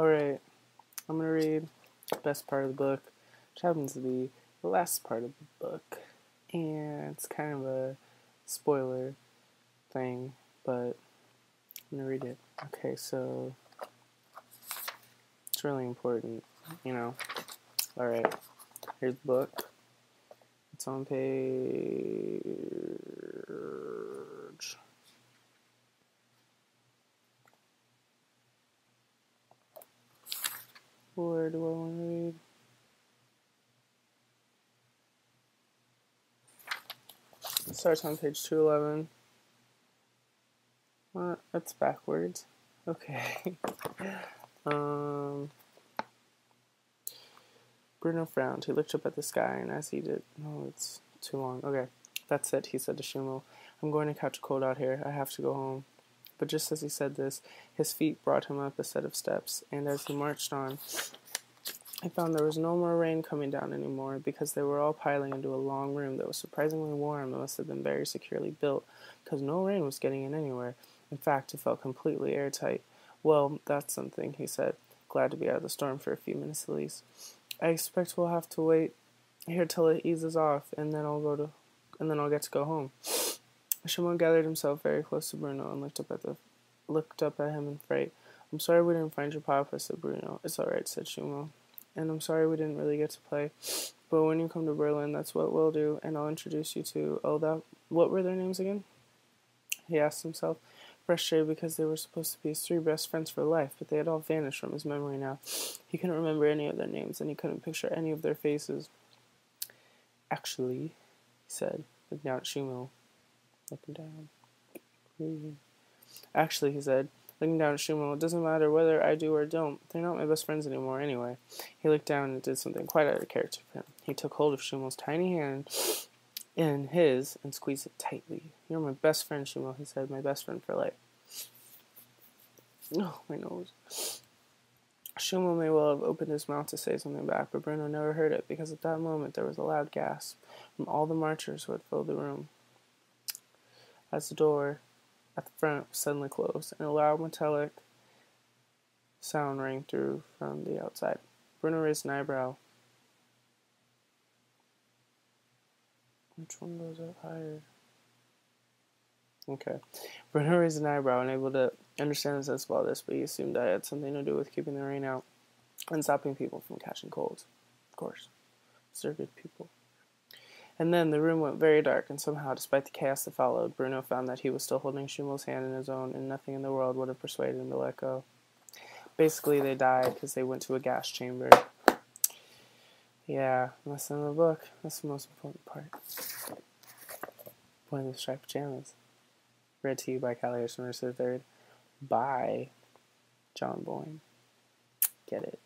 Alright, I'm going to read the best part of the book, which happens to be the last part of the book. And it's kind of a spoiler thing, but I'm going to read it. Okay, so it's really important, you know. Alright, here's the book. It's on page... Where do I want to read? It starts on page 211. What? That's backwards. Okay. Bruno frowned. He looked up at the sky, and as he did... No, it's too long. Okay. That's it, he said to Shumo. I'm going to catch a cold out here. I have to go home. But just as he said this, his feet brought him up a set of steps, and as he marched on, he found there was no more rain coming down anymore, because they were all piling into a long room that was surprisingly warm and must have been very securely built, because no rain was getting in anywhere. In fact, it felt completely airtight. Well, that's something, he said, glad to be out of the storm for a few minutes at least. I expect we'll have to wait here till it eases off, and then I'll get to go home. Shumo gathered himself very close to Bruno and looked up at him in fright. I'm sorry we didn't find your papa, said Bruno. It's all right, said Shumo. And I'm sorry we didn't really get to play. But when you come to Berlin, that's what we'll do, and I'll introduce you to... What were their names again? He asked himself, frustrated because they were supposed to be his three best friends for life, but they had all vanished from his memory now. He couldn't remember any of their names, and he couldn't picture any of their faces. Actually, he said, looking down at Shumo. Looking down. Actually, he said, looking down at Shumo, it doesn't matter whether I do or don't. They're not my best friends anymore anyway. He looked down and did something quite out of character for him. He took hold of Shumo's tiny hand in his and squeezed it tightly. You're my best friend, Shumo, he said, my best friend for life. Oh, my nose. Shumo may well have opened his mouth to say something back, but Bruno never heard it, because at that moment there was a loud gasp from all the marchers who had filled the room, as the door at the front suddenly closed, and a loud metallic sound rang through from the outside. Bruno raised an eyebrow. Which one goes up higher? Okay. Bruno raised an eyebrow, unable to understand the sense of all this, but he assumed that it had something to do with keeping the rain out and stopping people from catching colds. Of course. They're good people. And then the room went very dark, and somehow, despite the chaos that followed, Bruno found that he was still holding Shumo's hand in his own, and nothing in the world would have persuaded him to let go. Basically, they died because they went to a gas chamber. Yeah, that's the end of the book. That's the most important part. Boy in the Striped Pajamas. Read to you by Callie Mercer III. By John Boyne. Get it.